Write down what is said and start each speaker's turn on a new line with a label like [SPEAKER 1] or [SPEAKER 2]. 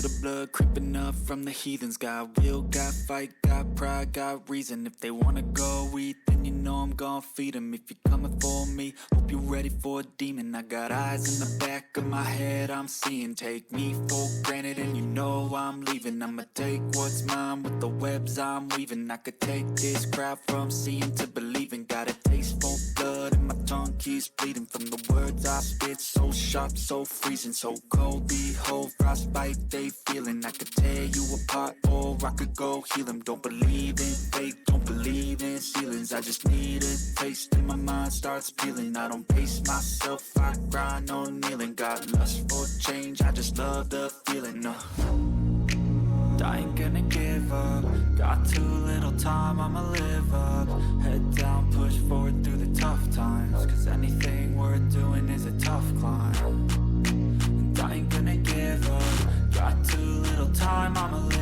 [SPEAKER 1] the blood creeping up from the heathens. Got will, got fight, got pride, got reason. If they wanna go eat, then you know I'm gon' feed them. If you're coming for me, hope you're ready for a demon. I got eyes in the back of my head, I'm seeing. Take me for granted and you know I'm leaving. I'ma take what's mine with the webs I'm weaving. I could take this crowd from seeing to believing. Got a taste for blood and my tongue keeps bleeding. From the words I spit, so sharp, so freezing, so cold. Behold, frostbite they feeling. I could tear you apart or I could go heal them. Don't believe in fate, don't believe in ceilings. I just need a taste and my mind starts peeling. I don't pace myself, I grind on kneeling. Got lust for change, I just love the feeling. I ain't gonna give up. Got too little time, I'ma live up. Head down, push forward through the tough times. Cause anything worth doing is a tough climb. And I ain't gonna give up. Got too little time, I'ma live up.